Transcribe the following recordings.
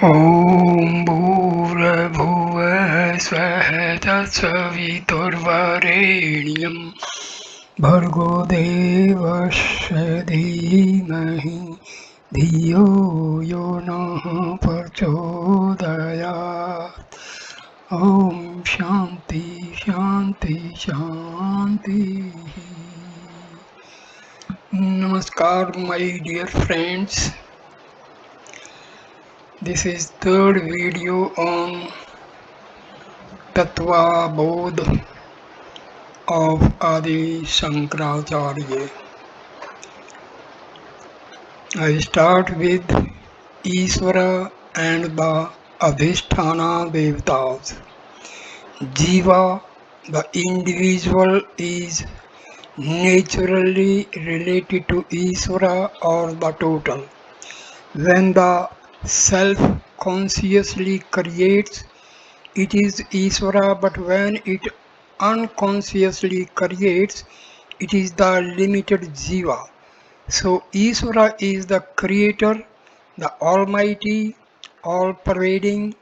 ॐ भूर्भुवः स्वः तत्सवितुर्वरेण्यं भर्गो देवस्य धीमहि धियो यो नः प्रचोदयात्। ॐ शान्ति शान्ति शान्तिः। Namaskar, my dear friends. This is third video on Tattva Bodh of Adi Shankaracharya. I start with Ishvara and the Adhisthana Devatas. Jiva, the individual, is naturally related to Ishvara or the total. When the self consciously creates, it is Ishvara, but when it unconsciously creates, it is the limited Jiva. So Ishvara is the creator, the almighty, all-pervading,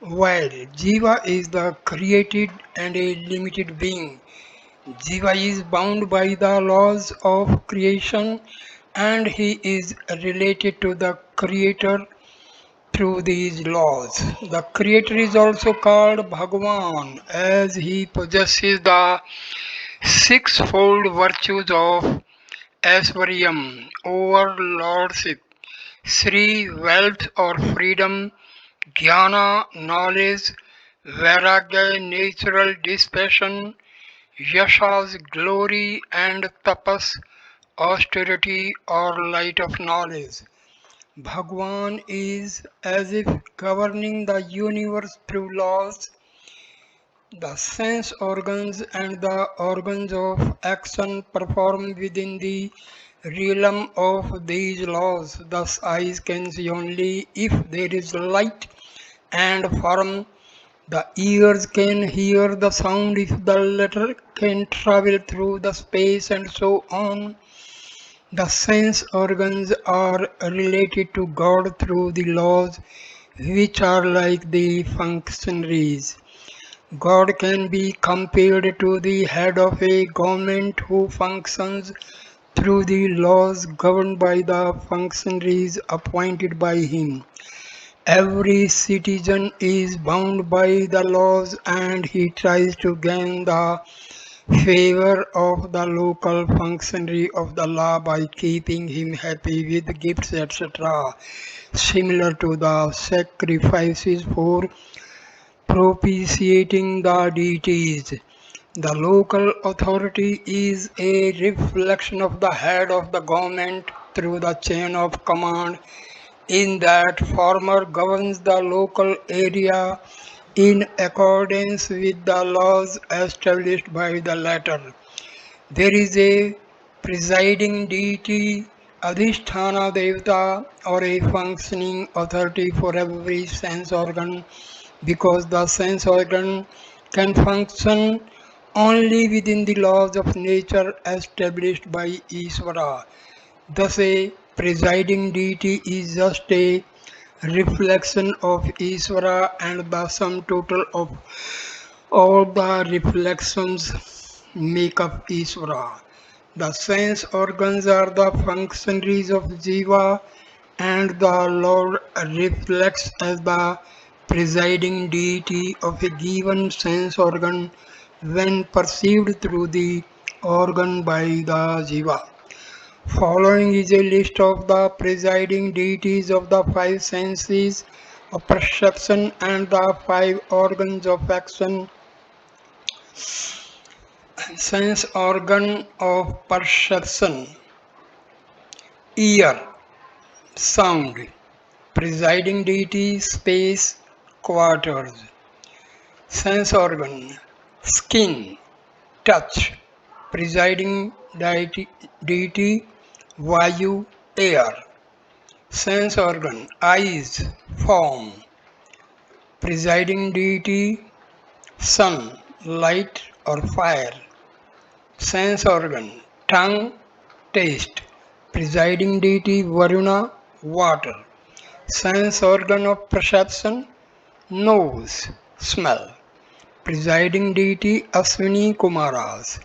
while Jiva is the created and a limited being. Jiva is bound by the laws of creation and he is related to the creator through these laws. The creator is also called Bhagavan as he possesses the sixfold virtues of Aishwaryam, overlordship, Sri, wealth or freedom, Jnana, knowledge, Vairagya, natural dispassion, Yashas, glory, and Tapas, austerity or light of knowledge. Bhagwan is as if governing the universe through laws, the sense organs and the organs of action perform within the realm of these laws. Thus, eyes can see only if there is light and form. The ears can hear the sound if the latter can travel through the space, and so on. The sense organs are related to God through the laws, which are like the functionaries. God can be compared to the head of a government who functions through the laws governed by the functionaries appointed by him. Every citizen is bound by the laws and he tries to gain the favor of the local functionary of the law by keeping him happy with gifts, etc., similar to the sacrifices for propitiating the deities. The local authority is a reflection of the head of the government through the chain of command, in that former governs the local area in accordance with the laws established by the latter. There is a presiding deity, Adhisthana Devata, or a functioning authority for every sense organ, because the sense organ can function only within the laws of nature established by Ishvara. Thus, a presiding deity is just a reflection of Ishvara and the sum total of all the reflections make up Ishvara. The sense organs are the functionaries of Jiva and the Lord reflects as the presiding deity of a given sense organ when perceived through the organ by the Jiva. Following is a list of the presiding deities of the five senses of perception and the five organs of action. Sense organ of perception: ear, sound. Presiding deity: space, quarters. Sense organ: skin, touch. Presiding deity: Vayu, air. Sense organ: eyes, form. Presiding deity: sun, light or fire. Sense organ: tongue, taste. Presiding deity: Varuna, water. Sense organ of perception, nose, smell. Presiding deity Ashwini Kumaras.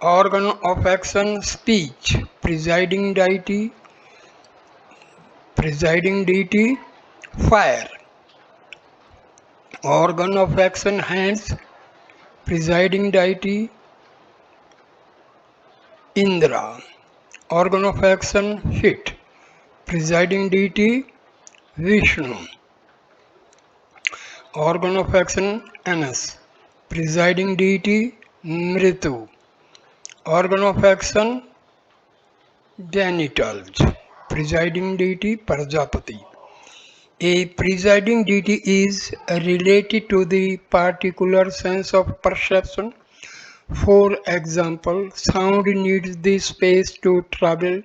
Organ of action, speech. Presiding deity, fire. Organ of action, hands. Presiding deity, Indra. Organ of action, feet. Presiding deity, Vishnu. Organ of action, anus. Presiding deity, Mritu. Organ of action, genitals. Presiding deity, Prajapati. A presiding deity is related to the particular sense of perception. For example, sound needs the space to travel,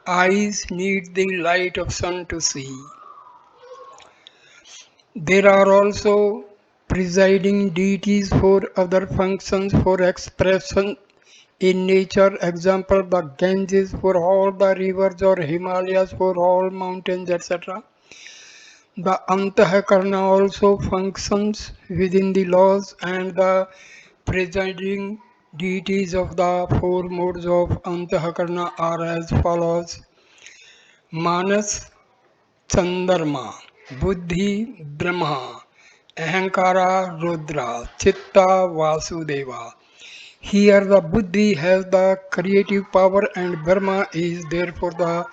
eyes need the light of sun to see. There are also presiding deities for other functions for expression in nature. Example, the Ganges for all the rivers or Himalayas for all mountains, etc. The Antahkarna also functions within the laws, and the presiding deities of the four modes of Antahkarna are as follows: Manas, Chandrama, Buddhi, Brahma, Ahankara, Rudra, Chitta, Vasudeva. Here the Buddhi has the creative power and Brahma is therefore the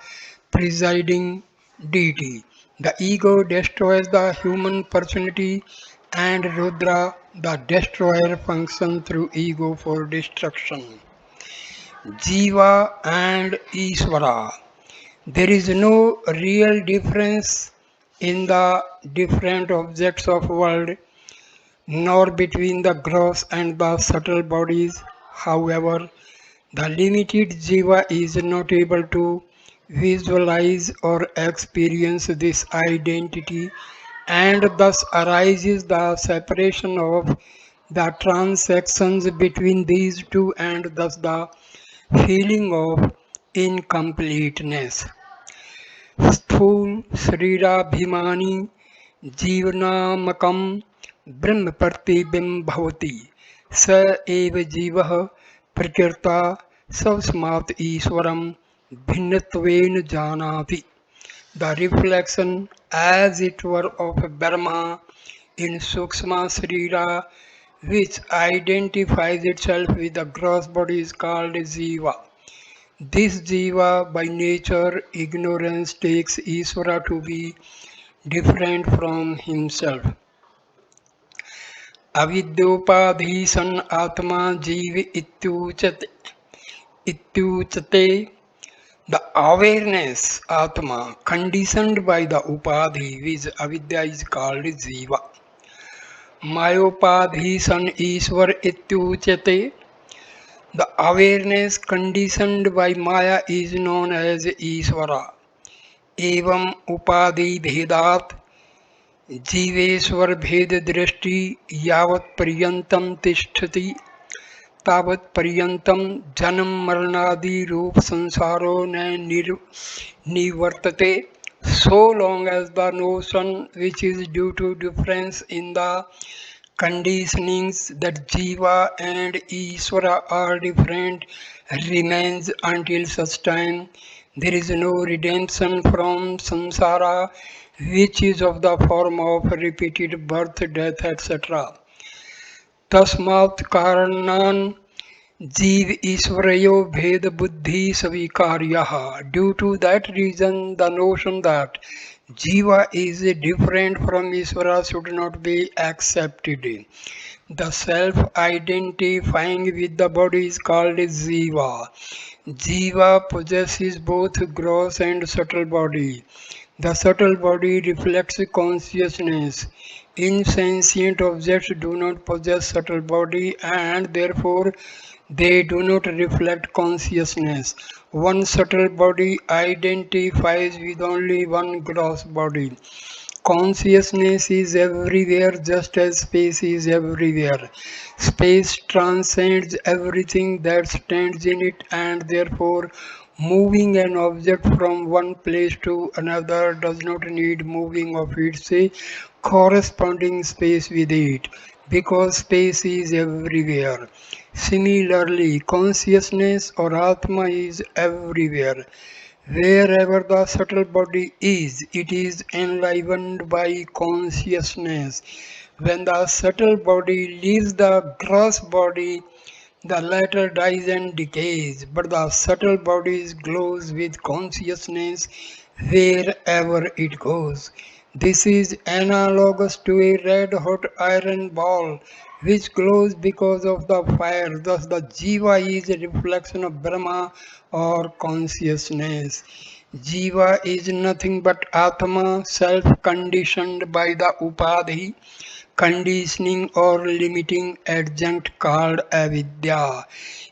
presiding deity. The ego destroys the human personality and Rudra, the destroyer, functions through ego for destruction. Jiva and Ishvara. There is no real difference in the different objects of world, nor between the gross and the subtle bodies. However, the limited jiva is not able to visualize or experience this identity, and thus arises the separation of the transactions between these two, and thus the feeling of incompleteness. स्थूल शरीराभिमानी जीवनामकं ब्रह्म प्रतिबिंबभवति स एव जीवः प्रकृता स्वस्मात् ईश्वरं भिन्नत्वेन जानाति. The reflection as it were of Brahma in Sukshma Srira, which identifies itself with the gross body, is called Jiva. This jiva, by nature, ignorance, takes Ishvara to be different from himself. Avidyopadhi san atma jiva ityuchate. The awareness, atma, conditioned by the upadhi, which avidya is called jiva. Mayopadhi san Ishvar ityuchate. The awareness conditioned by Maya is known as Ishvara. Evam upadhi bhedat Jiveshwar भेद दृष्टि यावत् पर्यंतम तिष्ठति तावत् पर्यंतम जन्म मरणादि रूप संसारो न निवर्तते. So long as the notion which is due to difference in the conditionings that Jiva and Ishvara are different remains, until such time there is no redemption from samsara, which is of the form of repeated birth, death, etc. Tasmat karanan Jeev Ishvarayo Bhed Buddhi Savikaryaha. Due to that reason, the notion that Jiva is different from Ishvara should not be accepted. The self-identifying with the body is called Jiva. Jiva possesses both gross and subtle body. The subtle body reflects consciousness. Insentient objects do not possess subtle body, and therefore they do not reflect consciousness. One subtle body identifies with only one gross body. Consciousness is everywhere just as space is everywhere. Space transcends everything that stands in it, and therefore Moving an object from one place to another does not need moving of its corresponding space with it, because space is everywhere. Similarly, consciousness or Atma is everywhere. Wherever the subtle body is, it is enlivened by consciousness. When the subtle body leaves the gross body, the latter dies and decays, but the subtle body glows with consciousness wherever it goes. This is analogous to a red hot iron ball which glows because of the fire. Thus, the Jiva is a reflection of Brahma or consciousness. Jiva is nothing but Atma, self conditioned by the Upadhi, conditioning or limiting adjunct called avidya.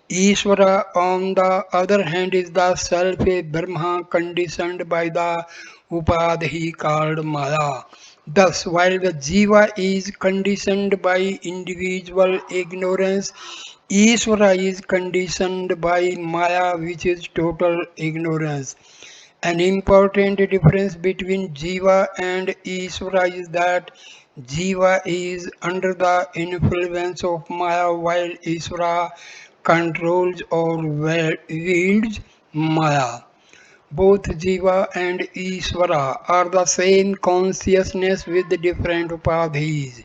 Ishvara, on the other hand, is the self a Brahma conditioned by the upadhi called Maya. Thus, while the Jiva is conditioned by individual ignorance, Ishvara is conditioned by Maya, which is total ignorance. An important difference between Jiva and Ishvara is that Jiva is under the influence of Maya while Ishvara controls or wields Maya. Both Jiva and Ishvara are the same consciousness with different upadhis.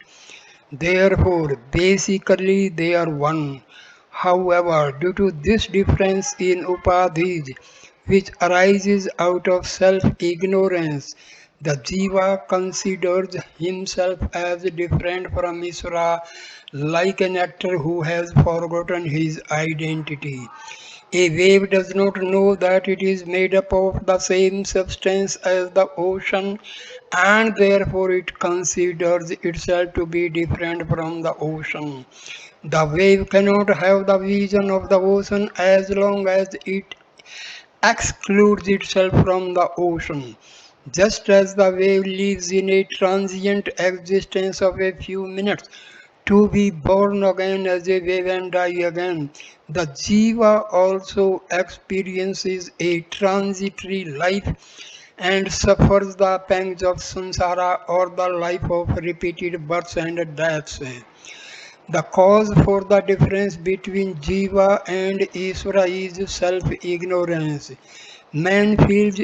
Therefore, basically they are one. However, due to this difference in upadhis, which arises out of self-ignorance, the jiva considers himself as different from Isra, like an actor who has forgotten his identity. A wave does not know that it is made up of the same substance as the ocean, and therefore it considers itself to be different from the ocean. The wave cannot have the vision of the ocean as long as it excludes itself from the ocean. Just as the wave lives in a transient existence of a few minutes to be born again as a wave and die again, the jiva also experiences a transitory life and suffers the pangs of samsara or the life of repeated births and deaths. The cause for the difference between Jiva and Isvara is self-ignorance. Man feels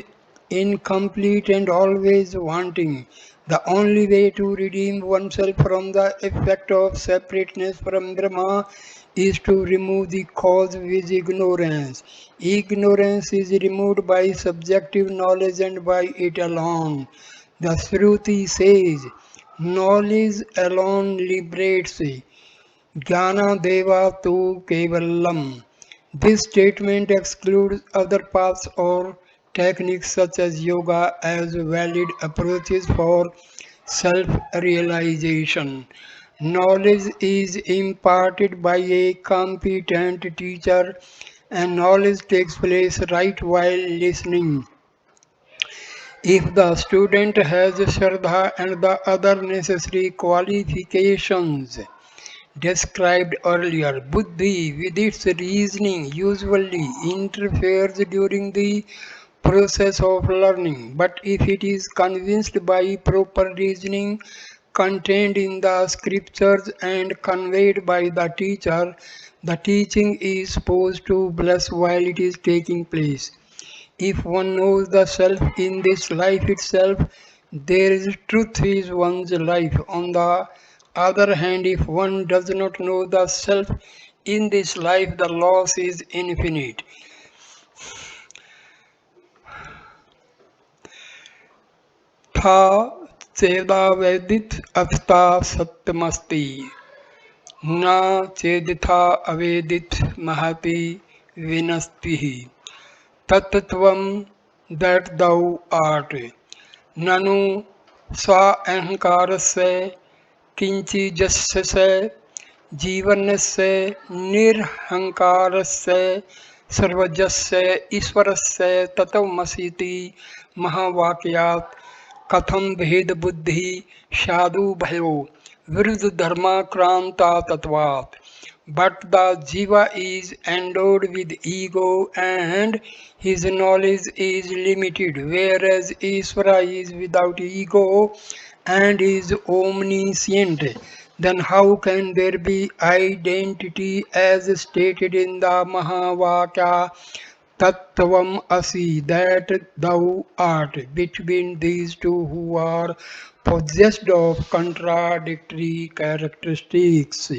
incomplete and always wanting. The only way to redeem oneself from the effect of separateness from Brahma is to remove the cause with ignorance. Ignorance is removed by subjective knowledge and by it alone. The Shruti says, knowledge alone liberates. Jnana Deva Tu Kevalam. This statement excludes other paths or techniques such as yoga as valid approaches for self-realization. Knowledge is imparted by a competent teacher, and knowledge takes place right while listening. If the student has Shraddha and the other necessary qualifications described earlier, Buddhi, with its reasoning, usually interferes during the process of learning. But if it is convinced by proper reasoning contained in the scriptures and conveyed by the teacher, the teaching is supposed to bless while it is taking place. If one knows the self in this life itself, there is truth is one's life. On the other hand, if one does not know the self in this life, the loss is infinite. था चेदा वेदित अथता सत्यमस्ति न चेदिथा अवेदित महति विनस्ति तत्त्वम that thou art. ननु स्व अहंकारस्य किंचिजस्य जीवनस्य निरहंकारस्य सर्वजस्य ईश्वरस्य तत्त्वमसीति महावाक्यात् कथम भेद बुद्धि साधु भयो विरुद्ध धर्माक्रांता तत्वात्. but the Jiva is endowed with ego and his knowledge is limited, whereas Ishvara is without ego and is omniscient. Then how can there be identity as stated in the Mahavakya Tattvam Asi, that thou art, between these two who are possessed of contradictory characteristics?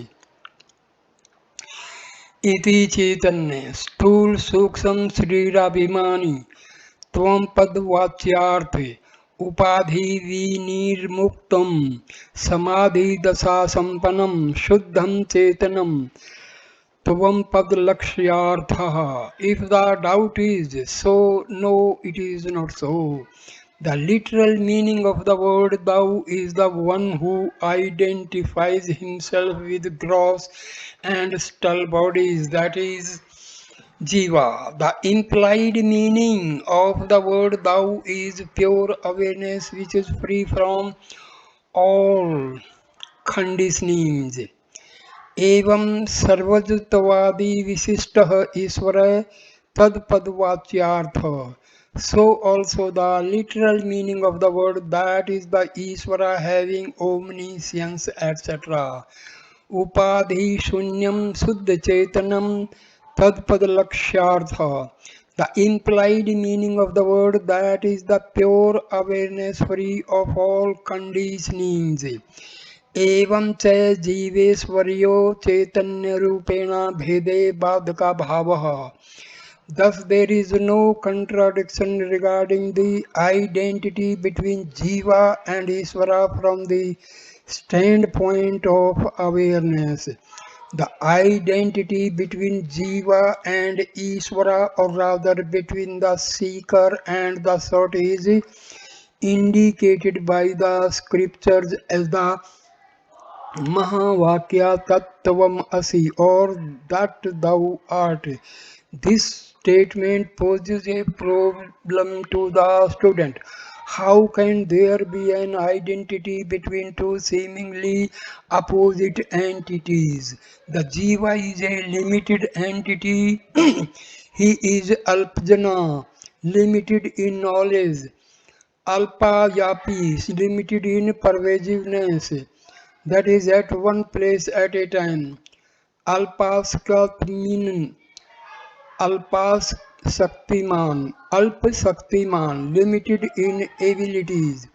इति चैतन्य स्थूल सूक्ष्म शरीराभिमानी त्वं पदवाच्यार्थे उपाधि विनिर्मुक्तम समाधि दशा संपन्नम शुद्धम चेतनम त्वं पद लक्ष्यार्थः. If the doubt is so, no, it is not so. The literal meaning of the word thou is the one who identifies himself with gross and subtle bodies, that is Jiva. The implied meaning of the word thou is pure awareness which is free from all conditionings. एवं सर्वजतवादी विशिष्टः ईश्वर तत्पदवाच्यार्थ. So also the literal meaning of the word that is the Ishvara having omniscience etc. Upadhi shunyam suddha chetanam tadpad lakshyartha. The implied meaning of the word that is the pure awareness free of all conditionings. एवं च जीवेश्वर्यो चैतन्यरूपेण भेदे बाधका भावः. Thus there is no contradiction regarding the identity between Jiva and Ishvara from the standpoint of awareness. The identity between Jiva and Ishvara, or rather between the seeker and the sought, is indicated by the scriptures as the Mahavakya Tattvam Asi, or that thou art. This statement poses a problem to the student. How can there be an identity between two seemingly opposite entities? The Jiva is a limited entity. He is Alpjana, limited in knowledge. Alpayapi, limited in pervasiveness, that is at one place at a time. Alpaskatmin, Alpashaktiman, limited in abilities.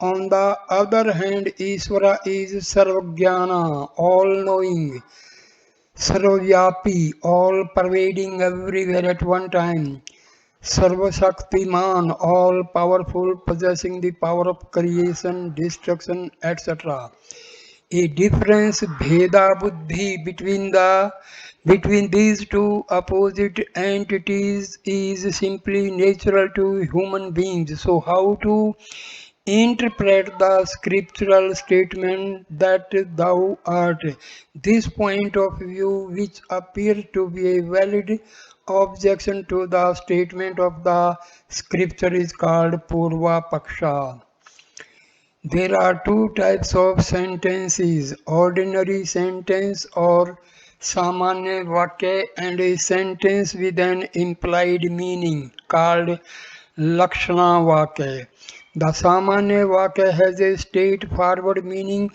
On the other hand, Ishvara is Sarvajnana, all-knowing, Sarvyapi, all-pervading everywhere at one time. Sarvashaktiman, all-powerful, possessing the power of creation, destruction, etc. A difference bheda buddhi between these two opposite entities is simply natural to human beings. So how to interpret the scriptural statement that thou art? This point of view, which appears to be a valid objection to the statement of the scripture, is called Purva Paksha. There are two types of sentences: ordinary sentence or Samanya Vakya, and a sentence with an implied meaning called Lakshana Vakya. The Samanya Vakya has a straightforward meaning,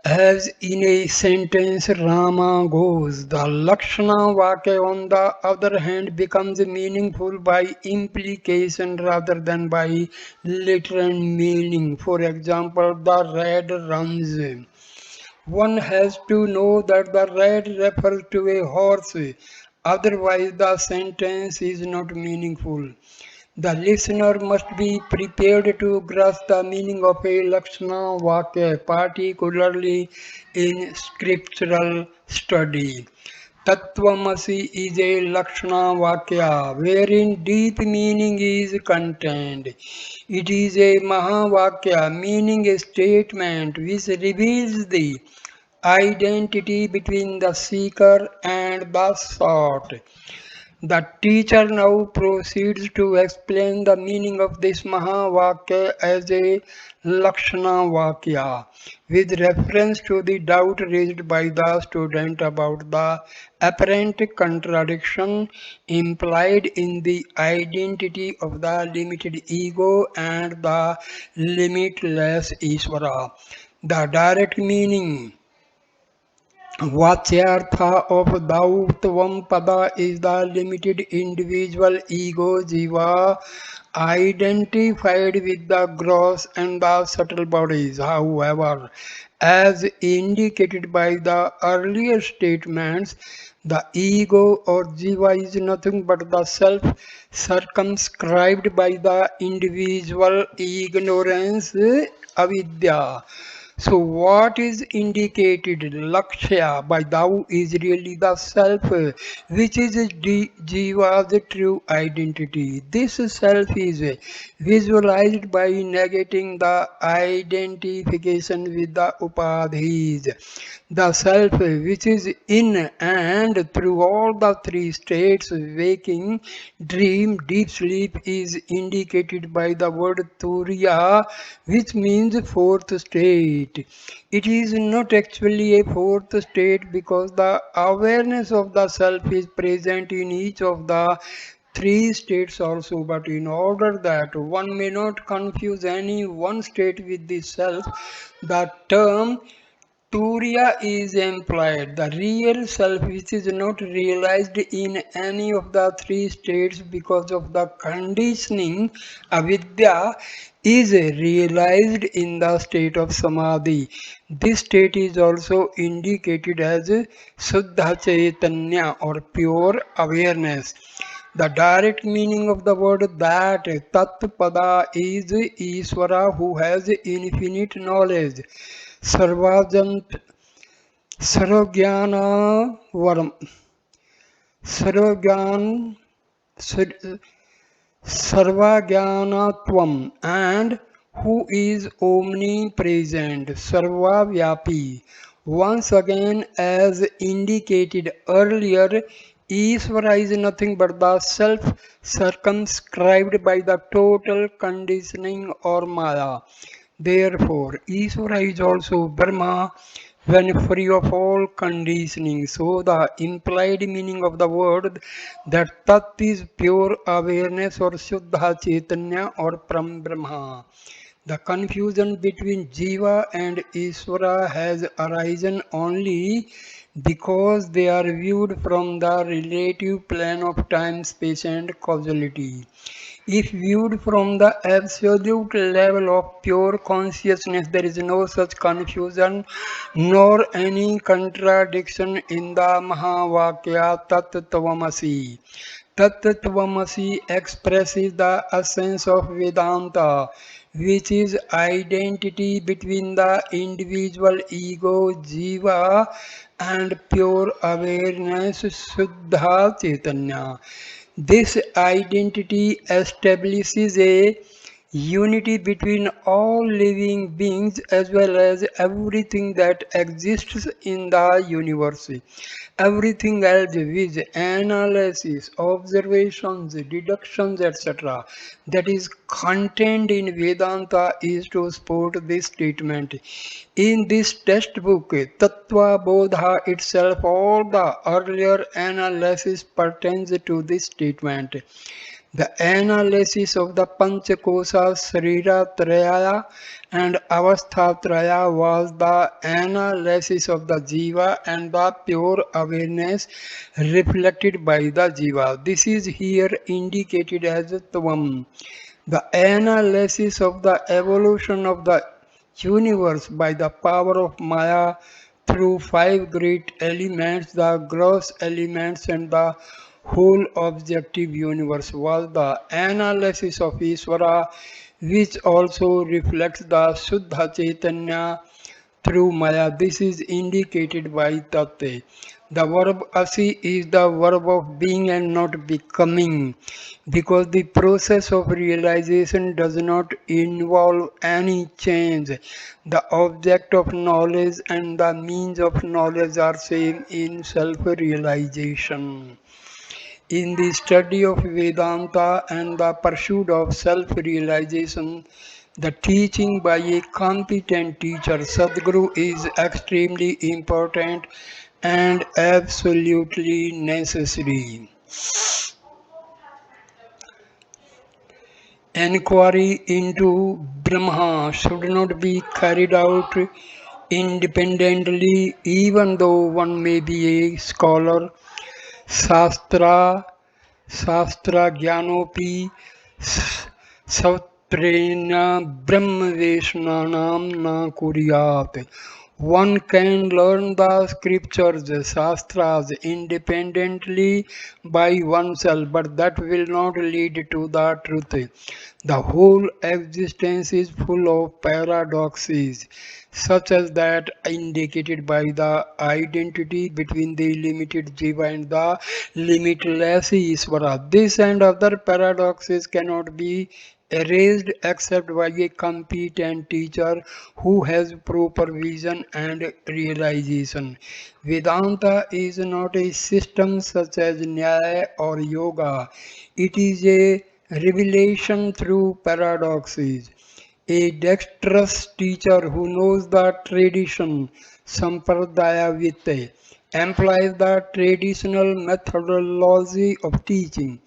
as in a sentence Rama goes. The Lakshana Vakya, on the other hand, becomes meaningful by implication rather than by literal meaning. For example, the red runs. One has to know that the red refers to a horse, otherwise the sentence is not meaningful. The listener must be prepared to grasp the meaning of a Lakshana Vakya, particularly in scriptural study. Tattvamasi is a Lakshana Vakya wherein deep meaning is contained. It is a Mahavakya, meaning a statement which reveals the identity between the seeker and the sought. The teacher now proceeds to explain the meaning of this Mahavakya as a Lakshana Vakya with reference to the doubt raised by the student about the apparent contradiction implied in the identity of the limited ego and the limitless Ishvara. The direct meaning Vacyartha of Dautvam Pada is the limited individual ego jiva identified with the gross and the subtle bodies. However, as indicated by the earlier statements, the ego or jiva is nothing but the self circumscribed by the individual ignorance avidya. So, what is indicated Lakshya by thou is really the self, which is Jiva's true identity. This self is visualized by negating the identification with the upadhis. The self, which is in and through all the three states, waking, dream, deep sleep, is indicated by the word Turiya, which means fourth state. It is not actually a fourth state because the awareness of the self is present in each of the three states also, but in order that one may not confuse any one state with the self, the term Turiya is implied, the real self which is not realized in any of the three states because of the conditioning avidya is realized in the state of samadhi. This state is also indicated as Suddha Chaitanya or pure awareness. The direct meaning of the word that Tat Pada is Ishvara who has infinite knowledge. सर्वाजंत सर्वज्ञान वर्म सर्वज्ञान सर्वज्ञानत्वम and who is omnipresent sarvavyapi. Once again, as indicated earlier, Ishvara is nothing but the self circumscribed by the total conditioning or maya. Therefore, Ishvara is also Brahma when free of all conditioning. So, the implied meaning of the word that Tat is pure awareness or Shuddha Chaitanya or Param Brahma. The confusion between Jiva and Ishvara has arisen only because they are viewed from the relative plane of time, space, and causality. If viewed from the absolute level of pure consciousness, there is no such confusion nor any contradiction in the Mahavakya Tat Tvamasi. Tat Tvamasi expresses the essence of Vedanta, which is identity between the individual ego, Jiva, and pure awareness, Suddha Chaitanya. This identity establishes a unity between all living beings as well as everything that exists in the universe. Everything else with analysis, observations, deductions, etc., that is contained in Vedanta is to support this statement. In this textbook, Tattva Bodha itself, all the earlier analysis pertains to this statement. The analysis of the Panchakosa Sarira Traya and Avastha Traya was the analysis of the Jiva and the pure awareness reflected by the Jiva. This is here indicated as Tvam. The analysis of the evolution of the universe by the power of Maya through five great elements, the gross elements and the whole objective universe was the analysis of Ishvara, which also reflects the Shuddha Chaitanya through Maya. This is indicated by Tate. The verb asi is the verb of being and not becoming because the process of realization does not involve any change. The object of knowledge and the means of knowledge are same in self-realization. In the study of Vedanta and the pursuit of self-realization, the teaching by a competent teacher, Sadguru, is extremely important and absolutely necessary. Enquiry into Brahma should not be carried out independently, even though one may be a scholar. Shastra Shastrajnanopi Sautrena Brahmaveshanam na kuryat. One can learn the scriptures, shastras, independently by oneself, but that will not lead to the truth. The whole existence is full of paradoxes, such as that indicated by the identity between the limited Jiva and the limitless Isvara. This and other paradoxes cannot be erased except by a competent teacher who has proper vision and realization. Vedanta is not a system such as Nyaya or Yoga. It is a revelation through paradoxes. A dexterous teacher who knows the tradition, Sampradaya Vitte, employs the traditional methodology of teaching.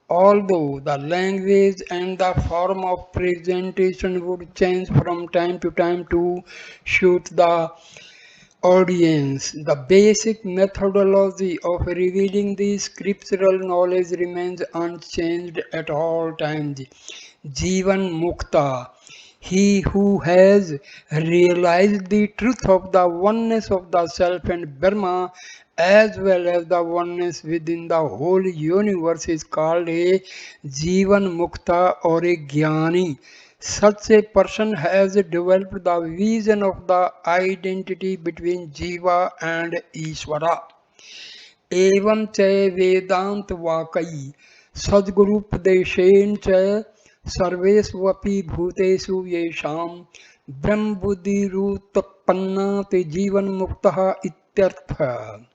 Although the language and the form of presentation would change from time to time to suit the audience, the basic methodology of revealing the scriptural knowledge remains unchanged at all times. Jivan Mukta, he who has realized the truth of the oneness of the self and Brahma as well as the oneness within the whole universe is called a Jivan Mukta or a Jnani. Such a person has developed the vision of the identity between Jiva and Ishvara. एवं च वेदांत वाकई सद्गुरुपदेशेन च सर्वेष्वपि भूतेषु येषां ब्रह्म बुद्धिरुत्पन्ना ते जीवन मुक्तः इत्यर्थः.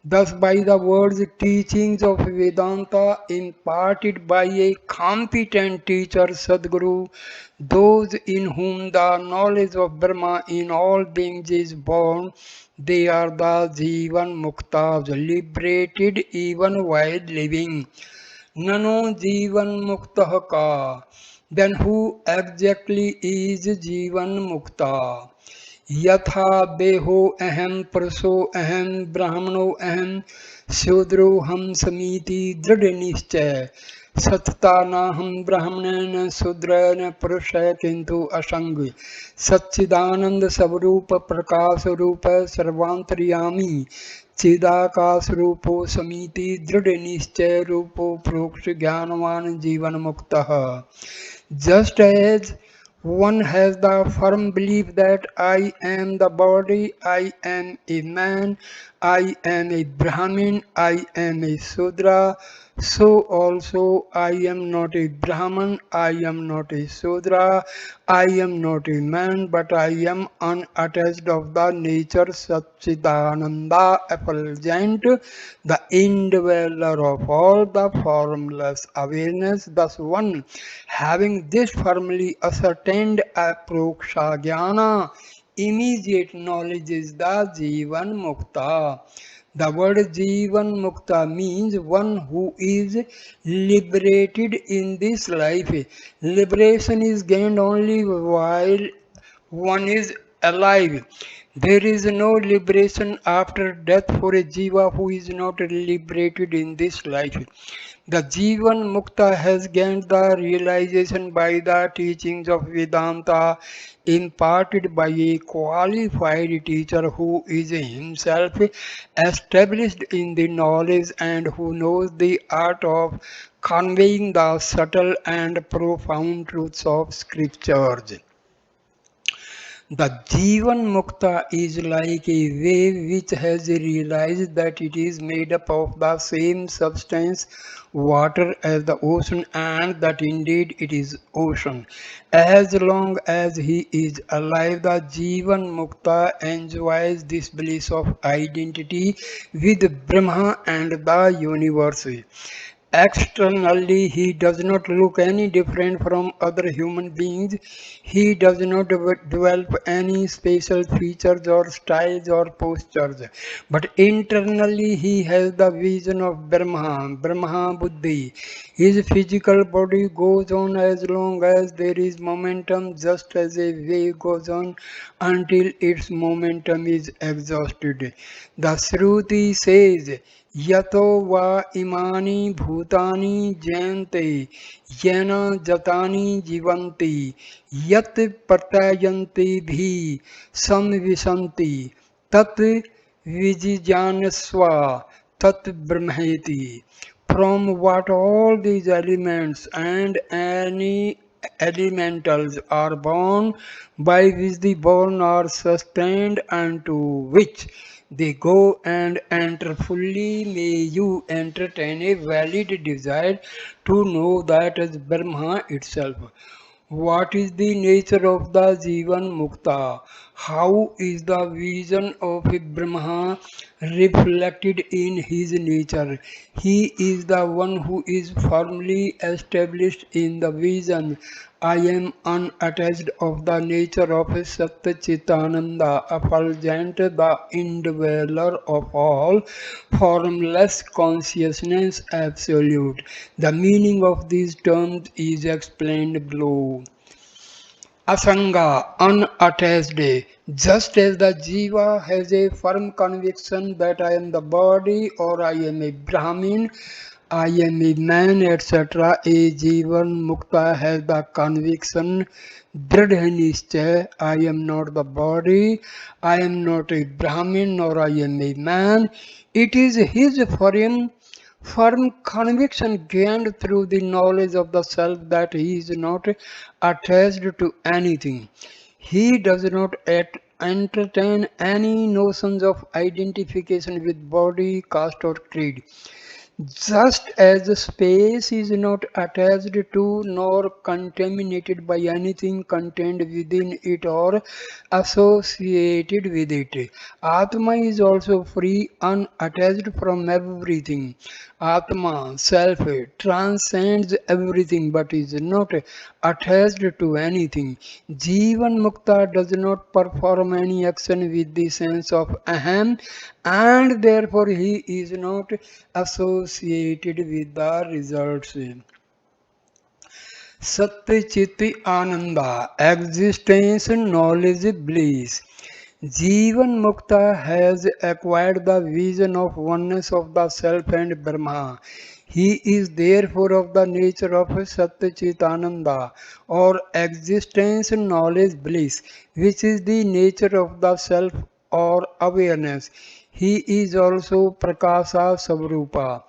Thus, by the words teachings of Vedanta imparted by a competent teacher, Sadguru, those in whom the knowledge of Brahma in all beings is born, they are the Jivan Muktas, liberated even while living. Nano Jivan Muktah ka. Then who exactly is Jivan Mukta? यथा देहो अहम पुरुषो अहम ब्राह्मणो अहम शूद्रो हम समीति दृढ़ निश्चय सतता न हम ब्राह्मण न शूद्र न पुरुष किंतु असंग सच्चिदानंद स्वरूप प्रकाश रूप सर्वांतर्यामी चिदाकाश रूपो समीति दृढ़ निश्चय रूपो प्रोक्ष ज्ञानवान जीवन मुक्तः. Just as one has the firm belief that I am the body, I am a man, I am a Brahmin, I am a Sudra, so also I am not a Brahman, I am not a Sudra, I am not a man, but I am unattached of the nature Satchidananda effulgent, the indweller of all the formless awareness. Thus one having this firmly ascertained aproksha jnana, immediate knowledge is the Jivan Mukta. The word Jivan Mukta means one who is liberated in this life. Liberation is gained only while one is alive. There is no liberation after death for a jiva who is not liberated in this life. The Jivan Mukta has gained the realization by the teachings of Vedanta imparted by a qualified teacher who is himself established in the knowledge and who knows the art of conveying the subtle and profound truths of scriptures. The Jivan Mukta is like a wave which has realized that it is made up of the same substance, water, as the ocean, and that indeed it is ocean. As long as he is alive, the Jivan Mukta enjoys this bliss of identity with Brahma and the universe. Externally, he does not look any different from other human beings. He does not develop any special features or styles or postures. But internally, he has the vision of Brahma Buddhi. His physical body goes on as long as there is momentum, just as a wave goes on until its momentum is exhausted. The Shruti says, यतो वा इमानि भूतानि जयन्ते येन जतानि जीवन्ति यत् प्रत्ययन्ति भी संविशन्ति तत् विजिज्ञानस्व तत् ब्रह्मेति. From what all these elements and any elementals are born, by which the born are sustained, and to which they go and enter fully, may you entertain a valid desire to know that as Brahma itself. What is the nature of the Jivan Mukta? How is the vision of Brahma reflected in his nature? He is the one who is firmly established in the vision. I am unattached of the nature of Satchitananda, effulgent, the indweller of all, formless consciousness absolute. The meaning of these terms is explained below. Asanga, unattached, just as the jiva has a firm conviction that I am the body or I am a Brahmin, I am a man, etc. A jivan mukta has the conviction, dridhanishcha, I am not the body, I am not a Brahmin nor I am a man. It is his firm conviction gained through the knowledge of the self that he is not attached to anything. He does not entertain any notions of identification with body, caste, or creed. Just as space is not attached to nor contaminated by anything contained within it or associated with it, Atma is also free, unattached from everything. Atma, self, transcends everything but is not attached to anything. Jivan Mukta does not perform any action with the sense of aham, and therefore he is not associated with the results. Satya Chitti Ananda, existence, knowledge, bliss. Jivan Mukta has acquired the vision of oneness of the self and Brahma. He is therefore of the nature of Satchitananda or existence, knowledge, bliss, which is the nature of the self or awareness. He is also Prakasa Savrupa,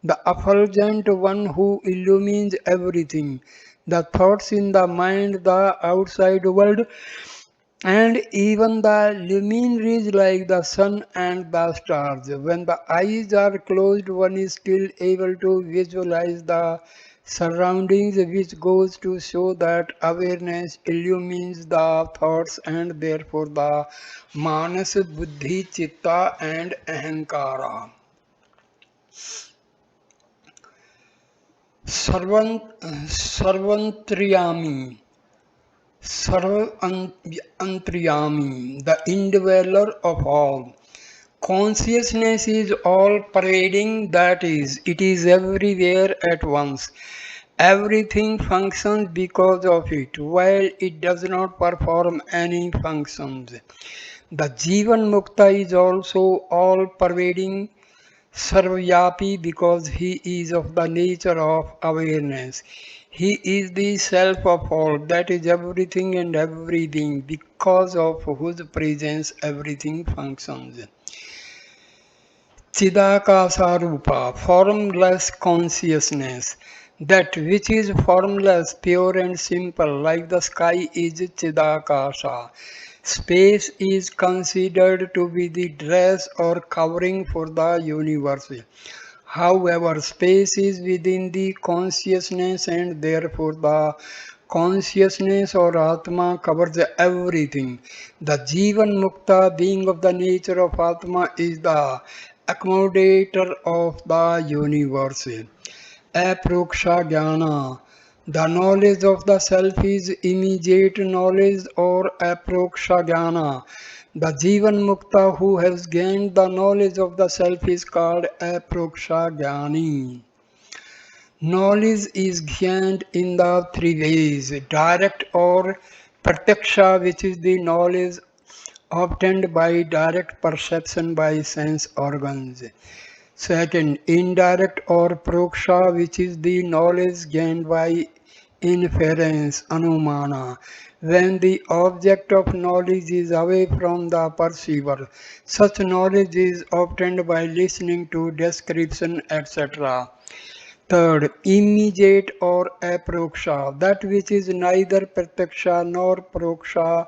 the effulgent one who illumines everything, the thoughts in the mind, the outside world, and even the luminaries like the sun and the stars. When the eyes are closed, one is still able to visualize the surroundings, which goes to show that awareness illumines the thoughts and therefore the manas, buddhi, chitta, and ahankara. Sarvantriyami, Sarvantriyami, the indweller of all. Consciousness is all pervading, that is, it is everywhere at once. Everything functions because of it, while it does not perform any functions. The Jivan Mukta is also all pervading, Sarvyapi, because he is of the nature of awareness. He is the self of all, that is everything and every being, because of whose presence everything functions. Chidakasarupa, formless consciousness. That which is formless, pure and simple, like the sky is Chidakasa. Space is considered to be the dress or covering for the universe. However, space is within the consciousness and therefore the consciousness or Atma covers everything. The Jivan Mukta being of the nature of Atma is the accommodator of the universe. Aproksha Jnana. The knowledge of the self is immediate knowledge or aproksha jnana. The Jivan Mukta who has gained the knowledge of the self is called aproksha jnani. Knowledge is gained in the three ways: direct or pratyaksha, which is the knowledge obtained by direct perception by sense organs. Second, indirect or proksha, which is the knowledge gained by inference, anumana, when the object of knowledge is away from the perceiver. Such knowledge is obtained by listening to description, etc. Third, immediate or aproksha, that which is neither pratyaksha nor proksha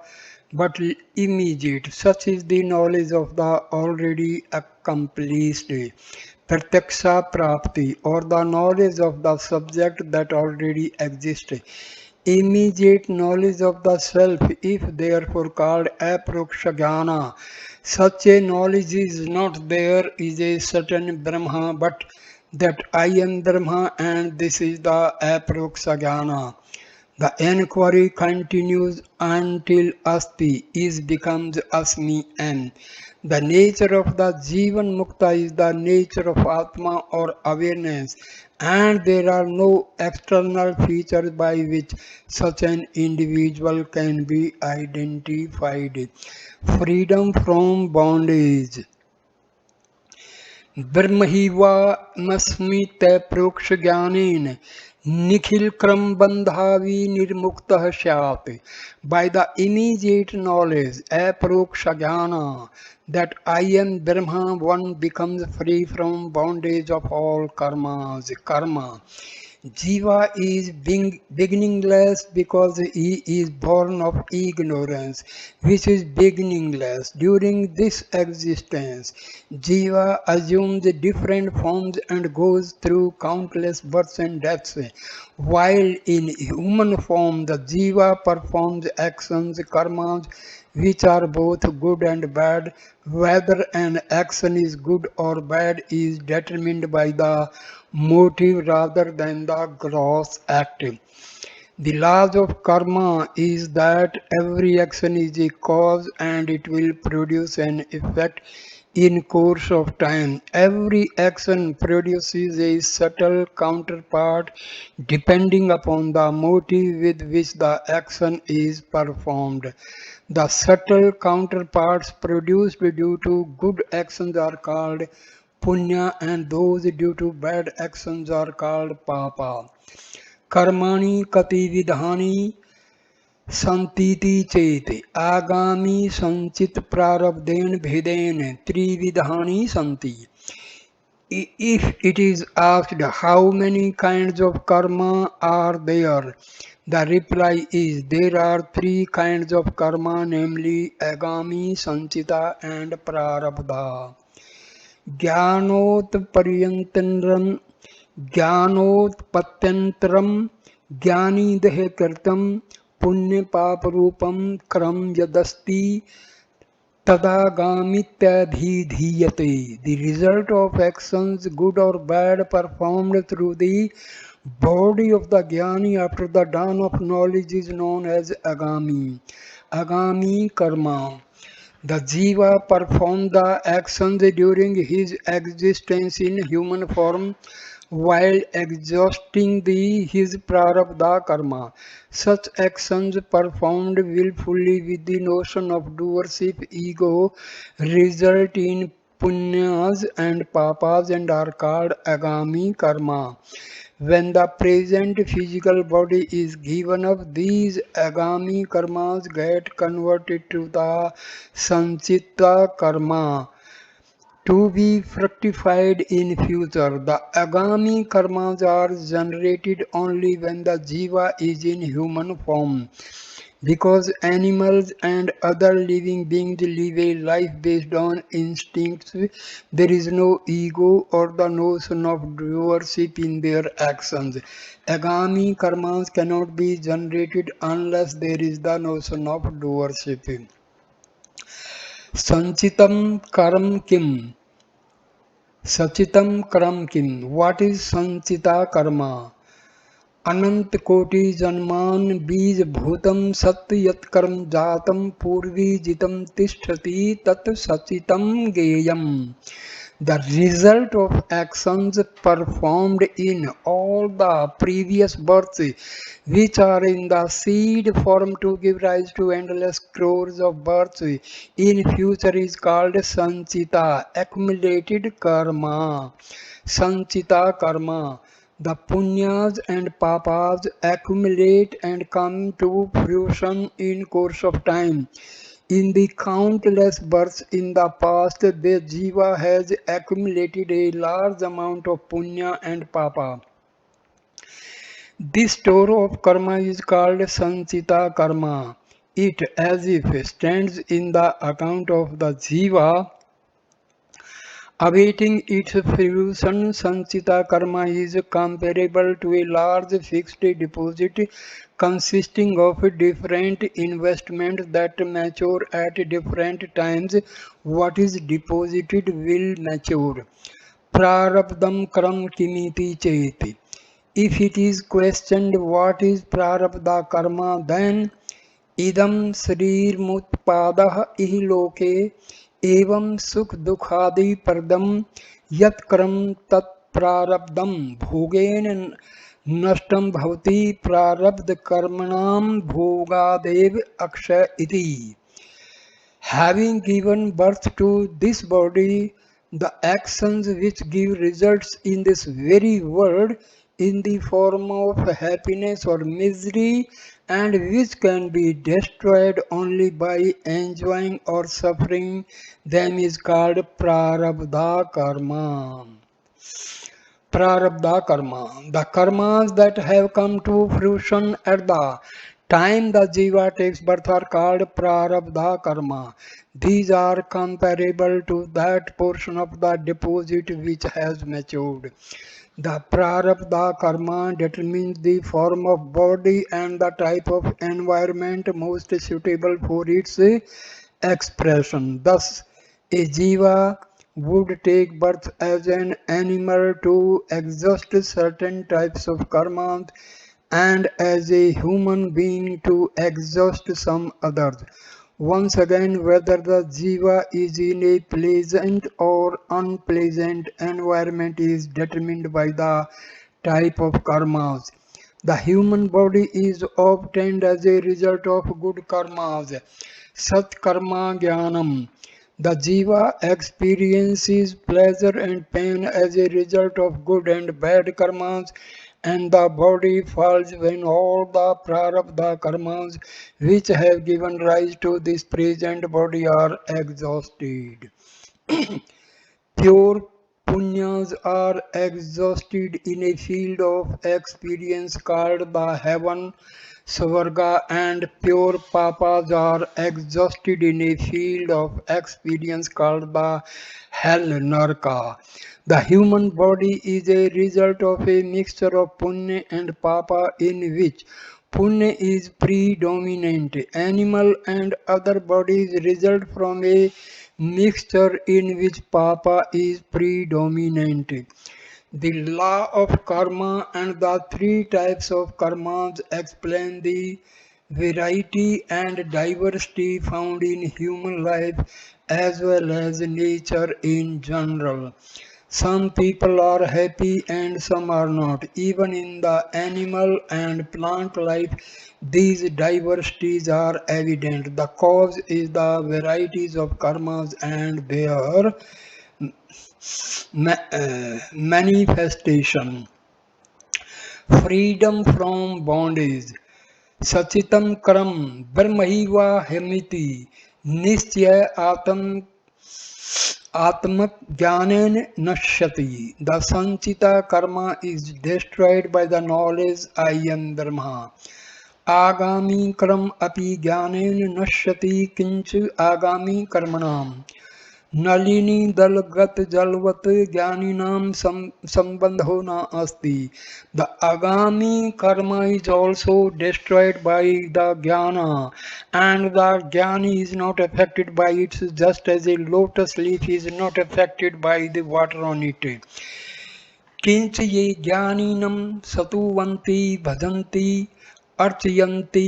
but immediate. Such is the knowledge of the already accomplished. Pratyaksha prapti, or the knowledge of the subject that already exists. Immediate knowledge of the self, if therefore called aproksha jnana. Such a knowledge is not there is a certain Brahma, but that I am Brahma and this is the aproksha jnana. The enquiry continues until asti is becomes asmi am. The nature of the Jivan Mukta is the nature of Atma or awareness, and there are no external features by which such an individual can be identified. Freedom from bondage. ब्रह्मैवास्मि तैप्रोक्षज्ञानेन Nikhil क्रम बंधावी निर्मुक्तः स्यात्. By the immediate knowledge, aproksha jnana, that I am Brahma, one becomes free from bondage of all karmas, karma. Jiva is being beginningless because he is born of ignorance, which is beginningless. During this existence, Jiva assumes different forms and goes through countless births and deaths. While in human form, the Jiva performs actions, karmas, which are both good and bad. Whether an action is good or bad is determined by the motive rather than the gross act. The laws of karma is that every action is a cause and it will produce an effect in course of time. Every action produces a subtle counterpart depending upon the motive with which the action is performed. The subtle counterparts produced due to good actions are called punya and those due to bad actions are called papa. कर्माणि कतिविधानि सन्तीति चेत् आगामी संचित प्रारब्धेन भेदेन त्रिविधानि सन्ति. If it is asked how many kinds of karma are there, the reply is there are three kinds of karma, namely agami, sanchita and prarabdha. ज्ञानोत्पर्यन्तरं ज्ञानोत्पत्त्यन्तरं ज्ञानिदेह कृतं पुण्यपापरूपं क्रम यदस्ति तदागामित्यभिधीयते. The result of actions, good or bad, performed through the body of the jnani after the dawn of knowledge is known as agami. Agami karma. The Jiva performed the actions during his existence in human form while exhausting his prarabdha karma. Such actions performed willfully with the notion of doership ego result in punyas and papas and are called agami karma. When the present physical body is given up, these agami karmas get converted to the sanchita karma to be fructified in future. The agami karmas are generated only when the jiva is in human form. Because animals and other living beings live a life based on instincts, there is no ego or the notion of doership in their actions. Agami karmas cannot be generated unless there is the notion of doership. Sanchitam karam kim? Sachitam karam kim? What is sanchita karma? अनंत कोटि जन्मान बीज भूतम सत्य यत्कर्म जातम पूर्वी जितम तिष्ठति तत् सचितम गेयम. The result of actions performed in all the previous births, which are in the seed form to give rise to endless crores of births in future, is called sanchita, accumulated karma. Sanchita karma. The punyas and papas accumulate and come to fruition in course of time. In the countless births in the past, the jiva has accumulated a large amount of punya and papa. This store of karma is called sanchita karma. It as if stands in the account of the jiva awaiting its fruition. Sanchita karma is comparable to a large fixed deposit consisting of different investments that mature at different times. What is deposited will mature. Prarabdham karam kimiti cheti. If it is questioned what is prarabdha karma, then इदं शरीरमुत्पादः इहलोके एवं सुख दुखादि प्रदम यत्कर्म तत्प्रारब्धं भोगेन नष्टं भवति प्रारब्ध कर्मणां भोगादेव अक्षय इति. Having given birth to this body, the actions which give results in this very world in the form of happiness or misery and which can be destroyed only by enjoying or suffering them is called prarabdha karma. Prarabdha karma. The karmas that have come to fruition at the time the jiva takes birth are called prarabdha karma. These are comparable to that portion of the deposit which has matured. The prarabdha karma determines the form of body and the type of environment most suitable for its expression. Thus, a jiva would take birth as an animal to exhaust certain types of karmas and as a human being to exhaust some others. Once again, whether the jiva is in a pleasant or unpleasant environment is determined by the type of karmas. The human body is obtained as a result of good karmas. Sat karma jnanam. The jiva experiences pleasure and pain as a result of good and bad karmas, and the body falls when all the prarabdha karmas which have given rise to this present body are exhausted. Pure punyas are exhausted in a field of experience called the heaven Svarga, and pure papas are exhausted in a field of experience called the hell Narka. The human body is a result of a mixture of punya and papa in which punya is predominant. Animal and other bodies result from a mixture in which papa is predominant. The law of karma and the three types of karmas explain the variety and diversity found in human life as well as nature in general. Some people are happy and some are not. Even in the animal and plant life, these diversities are evident. The cause is the varieties of karmas and their manifestation. Freedom from bondage. Sachitam karam brahmaiva hemiti nischya atmak jnanen nashyati. The sanchita karma is destroyed by the knowledge I am Brahma. आगामी कर्म अपि ज्ञानेन नश्यति किंच आगामी कर्मणाम नलिनी दलगत जलवत ज्ञानिनाम संबंधो न अस्ति. The agami karma is also destroyed by the jnana, and the jnani is not affected by it, just as a lotus leaf is not affected by the water on it. किंच ये ज्ञानिनम सतुवन्ति भजन्ति अर्चयन्ति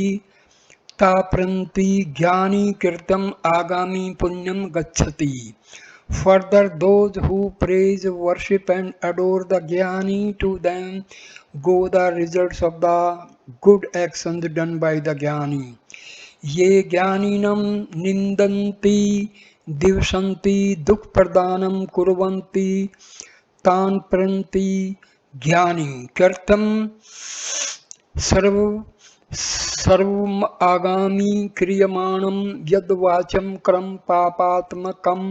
ताप्रन्ति ज्ञानी कृतम आगामी पुण्यम गच्छति. Further, those who praise, worship and adore the Jnani, to them go the results of the good actions done by the Jnani. ये ज्ञानिनम निंदन्ति दिवसन्ति दुख प्रदानम कुर्वन्ति तान प्रन्ति ज्ञानी कर्तम सर्व सर्वम आगामी क्रियमाणम यद वाचम क्रम पापात्मकम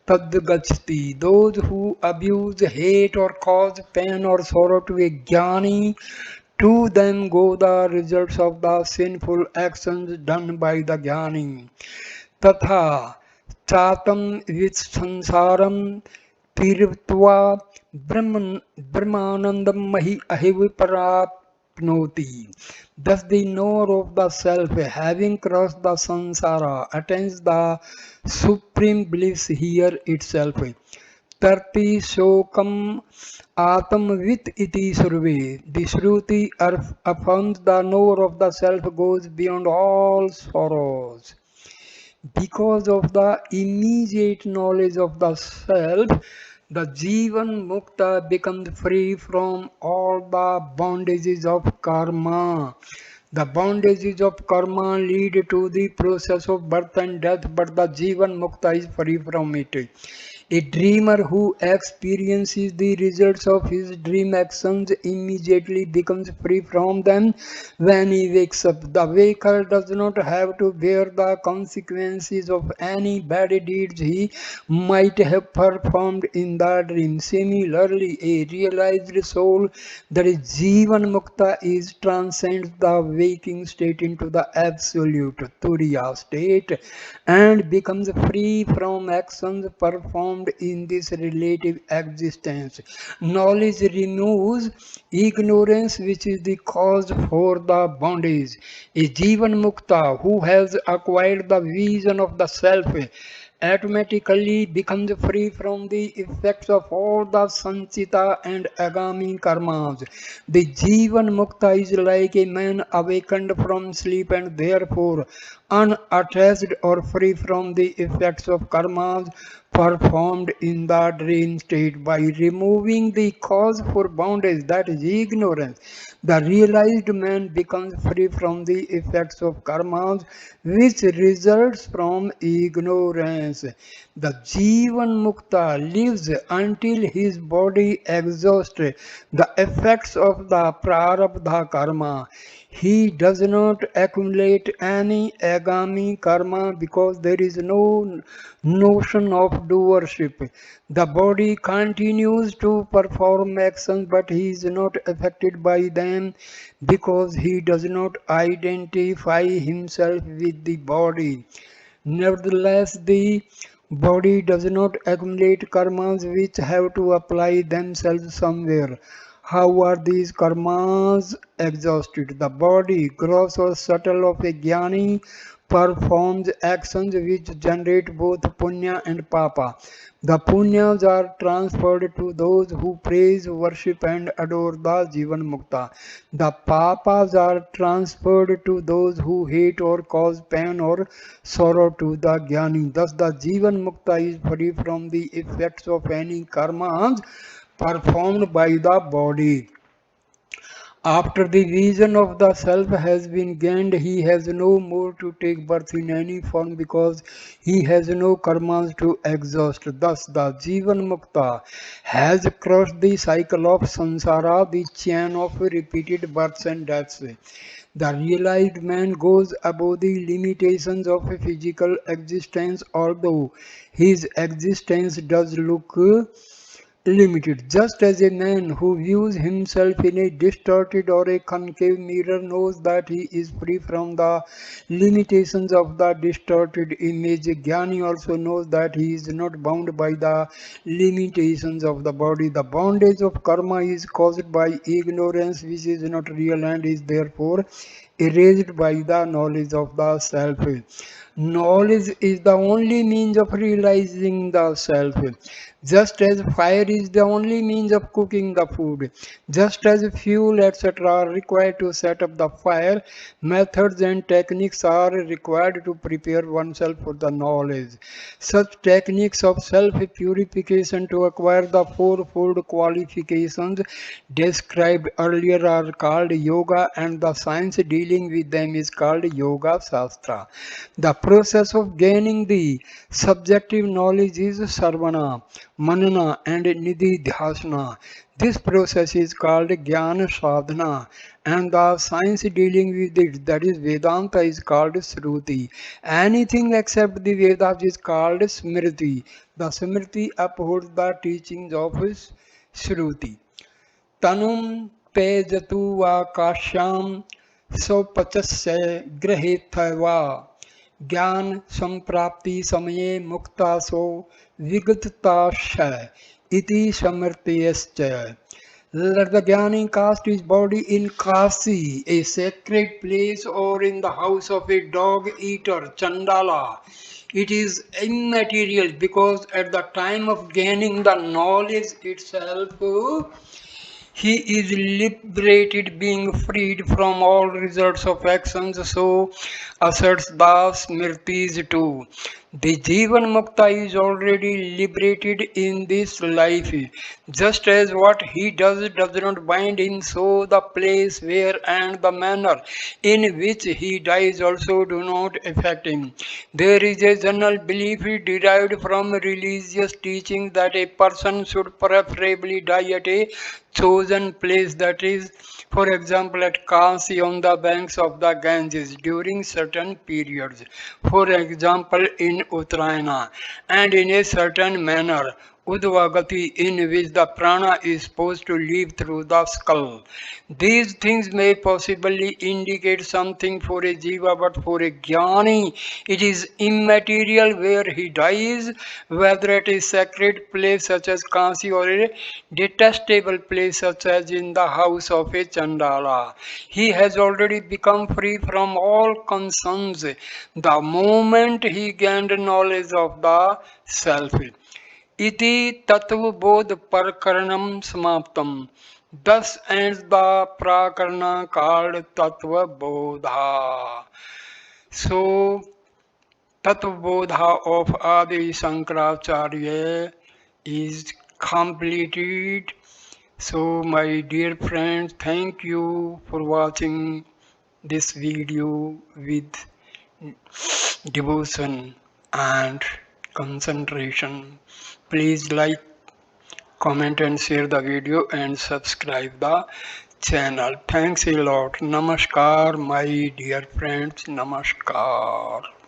तद गच्छति. Those who abuse, hate or cause pain or sorrow to a jnani, to them go the results of the sinful actions done by the jnani. तथा चातम विच संसारम तीर्थवा ब्रह्मानंदम मही अहिव प्राप्नोति. Thus the knower of the self, having crossed the samsara, attains the supreme bliss here itself. Tarti shokam atamvit iti surve. The Shruti affirms the knower of the self goes beyond all sorrows. Because of the immediate knowledge of the self, the Jivan Mukta becomes free from all the bondages of karma. The bondages of karma lead to the process of birth and death, but the Jivan Mukta is free from it. A dreamer who experiences the results of his dream actions immediately becomes free from them when he wakes up. The waker does not have to bear the consequences of any bad deeds he might have performed in the dream. Similarly, a realized soul, that is Jivan Mukta, is transcends the waking state into the absolute Turiya state and becomes free from actions performed in this relative existence. Knowledge removes ignorance, which is the cause for the bondage. A Jivan Mukta who has acquired the vision of the self automatically becomes free from the effects of all the sanchita and agami karmas. The Jivan Mukta is like a man awakened from sleep and therefore unattached or free from the effects of karmas performed in the dream state. By removing the cause for bondage, that is ignorance, the realized man becomes free from the effects of karmas which results from ignorance. The Jivan Mukta lives until his body exhausts the effects of the prarabdha karma. He does not accumulate any agami karma because there is no notion of doership. The body continues to perform actions, but he is not affected by them because he does not identify himself with the body. Nevertheless, the body does not accumulate karmas which have to apply themselves somewhere. How are these karmas exhausted? The body, gross or subtle, of a jnani performs actions which generate both punya and papa. The punyas are transferred to those who praise, worship and adore the Jivan Mukta. The papas are transferred to those who hate or cause pain or sorrow to the Jnani. Thus the Jivan Mukta is free from the effects of any karmas performed by the body. After the vision of the self has been gained, he has no more to take birth in any form because he has no karmas to exhaust. Thus, the Jivan Mukta has crossed the cycle of samsara, the chain of repeated births and deaths. The realized man goes above the limitations of a physical existence, although his existence does look limited. Just as a man who views himself in a distorted or a concave mirror knows that he is free from the limitations of the distorted image, Jnani also knows that he is not bound by the limitations of the body. The bondage of karma is caused by ignorance, which is not real and is therefore erased by the knowledge of the self. Knowledge is the only means of realizing the self. Just as fire is the only means of cooking the food, just as fuel, etc., are required to set up the fire, methods and techniques are required to prepare oneself for the knowledge. Such techniques of self purification to acquire the fourfold qualifications described earlier are called yoga, and the science dealing with them is called Yoga Shastra. The process of gaining the subjective knowledge is sarvana, manana, and nididhyasana. This process is called jnana sadhana, and the science dealing with it, that is Vedanta, is called Shruti. Anything except the Vedas is called Smriti. The Smriti upholds the teachings of Shruti. Tanum pejatu vakashyam sopachasya grahethava ज्ञान संप्राप्ति समये मुक्तासो विगतताशय इति समर्थयश्च. Let the Jnani cast his body in Kasi, a sacred place, or in the house of a dog eater, Chandala. It is immaterial because at the time of gaining the knowledge itself, he is liberated, being freed from all results of actions. So asserts the Smritis too. The Jivan Mukta is already liberated in this life. Just as what he does not bind him, so the place where and the manner in which he dies also do not affect him. There is a general belief derived from religious teaching that a person should preferably die at a chosen place, that is, for example, at Kasi on the banks of the Ganges during certain periods, for example, in Uttarayana, and in a certain manner, Udvagati, in which the prana is supposed to leave through the skull. These things may possibly indicate something for a jiva, but for a jnani, it is immaterial where he dies, whether at a sacred place such as Kasi or a detestable place such as in the house of a Chandala. He has already become free from all concerns the moment he gained knowledge of the self. Iti Tattvabodh Prakaranam Samaptam. Thus ends the Prakarana called Tattvabodha. So, Tattvabodha of Adi Shankaracharya is completed. So, my dear friends, thank you for watching this video with devotion and concentration. Please like, comment and share the video and subscribe the channel. Thanks a lot. Namaskar, my dear friends. Namaskar.